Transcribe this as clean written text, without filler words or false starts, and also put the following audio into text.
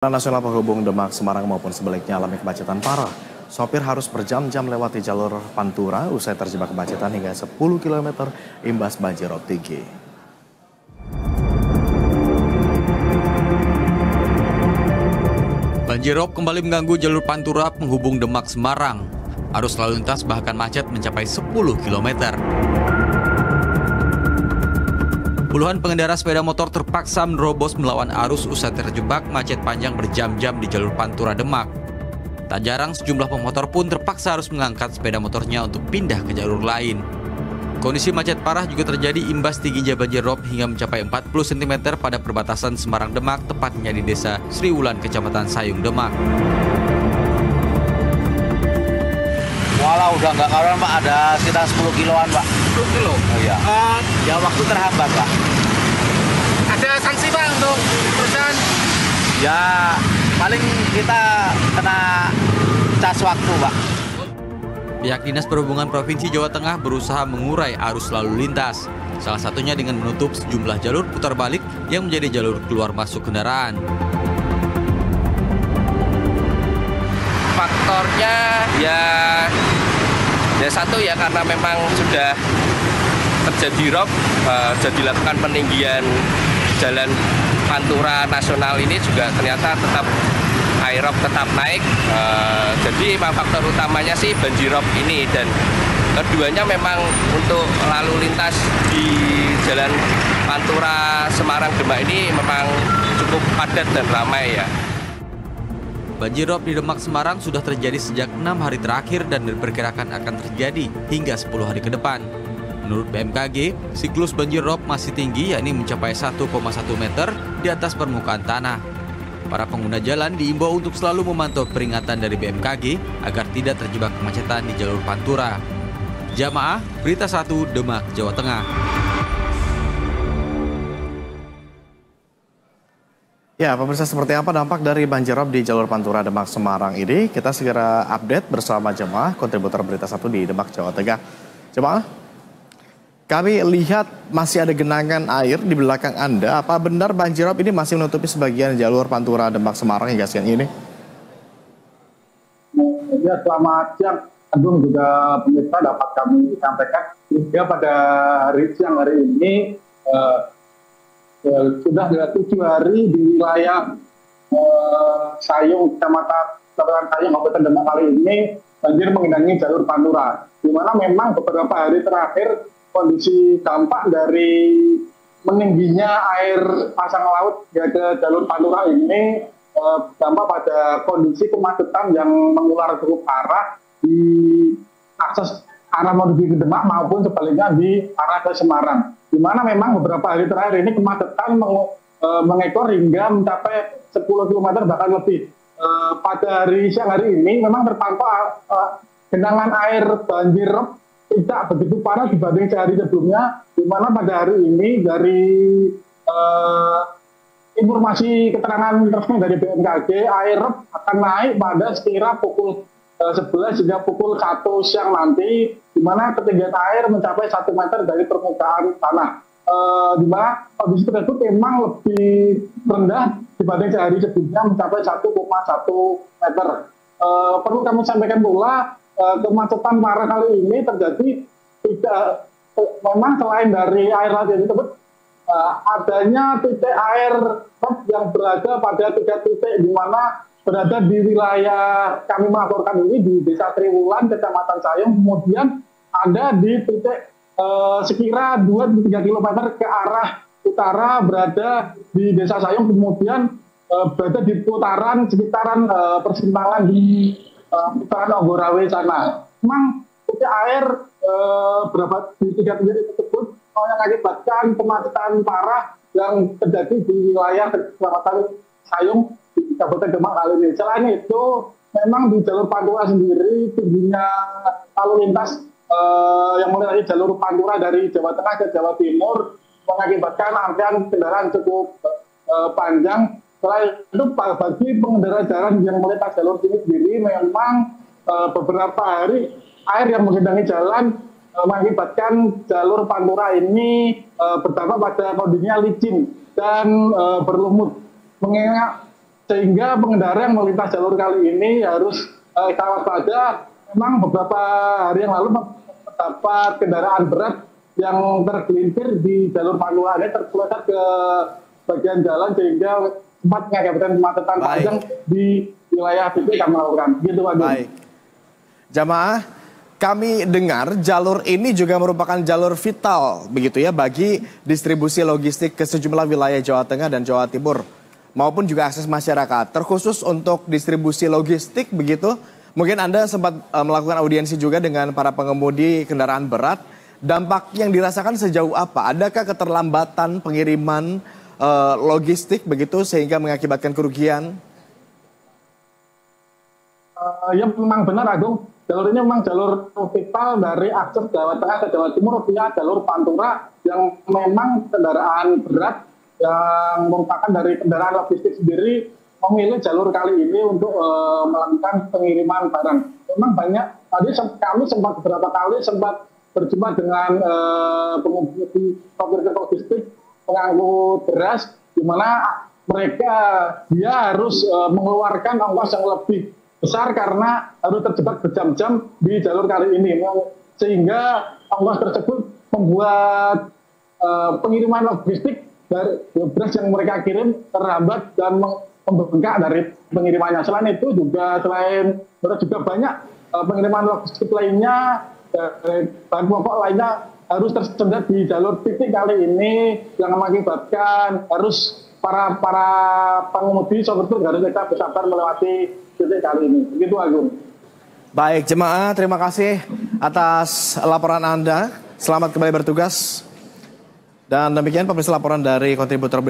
Jalan Nasional penghubung Demak, Semarang maupun sebaliknya alami kemacetan parah. Sopir harus berjam-jam lewati jalur Pantura usai terjebak kemacetan hingga 10 km imbas banjir rob tinggi. Banjir rob kembali mengganggu jalur Pantura penghubung Demak Semarang. Arus lalu lintas bahkan macet mencapai 10 km. Puluhan pengendara sepeda motor terpaksa menerobos melawan arus usai terjebak macet panjang berjam-jam di jalur Pantura Demak. Tak jarang sejumlah pemotor pun terpaksa harus mengangkat sepeda motornya untuk pindah ke jalur lain. Kondisi macet parah juga terjadi imbas tingginya banjir rob hingga mencapai 40 cm pada perbatasan Semarang Demak, tepatnya di desa Sri Wulan, Kecamatan Sayung, Demak. Walau udah nggak karuan Pak, ada sekitar 10 kiloan Pak. 10 kilo? Oh iya. Ya waktu terhambat Pak. Ada sanksi Pak untuk perusahaan? Ya paling kita kena cas waktu Pak. Pihak Dinas Perhubungan Provinsi Jawa Tengah berusaha mengurai arus lalu lintas. Salah satunya dengan menutup sejumlah jalur putar balik yang menjadi jalur keluar masuk kendaraan. Faktornya ya satu ya karena memang sudah terjadi rob, sudah dilakukan peninggian jalan Pantura Nasional ini juga ternyata tetap air rob tetap naik, jadi memang faktor utamanya sih banjir rob ini, dan keduanya memang untuk lalu lintas di jalan Pantura Semarang Demak ini memang cukup padat dan ramai ya. Banjir rob di Demak Semarang sudah terjadi sejak 6 hari terakhir dan diperkirakan akan terjadi hingga 10 hari ke depan. Menurut BMKG, siklus banjir rob masih tinggi, yakni mencapai 1,1 meter di atas permukaan tanah. Para pengguna jalan diimbau untuk selalu memantau peringatan dari BMKG agar tidak terjebak kemacetan di jalur Pantura. Jamaah, Berita 1, Demak, Jawa Tengah. Ya, pemirsa, seperti apa dampak dari banjir rob di jalur Pantura Demak Semarang ini? Kita segera update bersama jemaah kontributor Berita 1 di Demak, Jawa Tengah. Jemaah, kami lihat masih ada genangan air di belakang Anda. Apa benar banjir rob ini masih menutupi sebagian jalur Pantura Demak Semarang hingga siang ini? Ya, selamat siang. Agung juga pemirsa dapat kami sampaikan hingga pada siang hari ini sudah ada 7 hari di wilayah Sayung, Kecamatan Sayung, Kabupaten Demak kali ini banjir menggenangi jalur Pantura, di mana memang beberapa hari terakhir kondisi dampak dari meningginya air pasang laut ya ke jalur Pantura ini dampak pada kondisi kemacetan yang mengular cukup parah di akses arah menuju ke Demak maupun sebaliknya di arah ke Semarang, di mana memang beberapa hari terakhir ini kemacetan mengekor hingga mencapai 10 km bahkan lebih. Pada siang hari ini memang terpantau genangan air banjir rob tidak begitu parah dibanding sehari sebelumnya, di mana pada hari ini dari informasi keterangan resmi dari BMKG, air rob akan naik pada sekira pukul 11 hingga pukul 1 siang nanti, di mana ketinggian air mencapai 1 meter dari permukaan tanah. Di mana kondisi tersebut memang lebih rendah dibanding sehari sebelumnya, mencapai 1,1 meter. Perlu kami sampaikan pula, kemacetan parah kali ini terjadi memang selain dari air laut yang disebut, adanya titik air yang berada pada 3 titik, di mana berada di wilayah kami melaporkan ini di Desa Sri Wulan, Kecamatan Sayung, kemudian ada di titik sekira 2-3 km ke arah utara berada di Desa Sayung, kemudian berada di sekitaran persimpangan di putaran Oggorawe sana. Memang titik air berapa di 3 titik tersebut mengakibatkan kemacetan parah yang terjadi di wilayah Kecamatan Sayung di Kabupaten Demak kali ini. Selain itu, memang di jalur Pantura sendiri tingginya lalu lintas yang melintasi jalur Pantura dari Jawa Tengah ke Jawa Timur mengakibatkan antrian kendaraan cukup panjang. Selain itu, bagi pengendara jalan yang melintas jalur ini sendiri, memang beberapa hari air yang menggenangi jalan mengakibatkan jalur Pantura ini berdampak pada kondisinya licin dan berlumut. Mengingat sehingga pengendara yang melintas jalur kali ini harus waspada. Memang beberapa hari yang lalu terdapat kendaraan berat yang tergelincir di jalur Pantura ini, terpeleset ke bagian jalan sehingga sempat mengakibatkan kemacetan panjang di wilayah titik kami lakukan. Gitu, Pak. Baik. Jamaah, kami dengar jalur ini juga merupakan jalur vital begitu ya bagi distribusi logistik ke sejumlah wilayah Jawa Tengah dan Jawa Timur maupun juga akses masyarakat. Terkhusus untuk distribusi logistik begitu, mungkin Anda sempat melakukan audiensi juga dengan para pengemudi kendaraan berat. Dampak yang dirasakan sejauh apa? Adakah keterlambatan pengiriman logistik begitu sehingga mengakibatkan kerugian? Ya memang benar, Agung. Jalur ini memang jalur vital dari akses Jawa Tengah ke Jawa Timur via jalur Pantura yang memang kendaraan berat yang merupakan dari kendaraan logistik sendiri memilih jalur kali ini untuk melakukan pengiriman barang. Memang banyak, tadi kami sempat beberapa kali berjumpa dengan pengemudi sopir logistik pengangkut beras, di mana dia harus mengeluarkan ongkos yang lebih besar karena harus terjebak berjam-jam di jalur kali ini, sehingga ongkos tersebut membuat pengiriman logistik dari beras yang mereka kirim terhambat dan membengkak dari pengirimannya. Selain itu juga banyak pengiriman logistik lainnya, bahan pokok lainnya harus tersendat di jalur titik kali ini yang mengakibatkan harus para pengemudi sopir truk harus tetap bersabar melewati titik kali ini. Begitu, Agung. Baik, jemaah, terima kasih atas laporan Anda. Selamat kembali bertugas. Dan demikian pemirsa laporan dari kontributor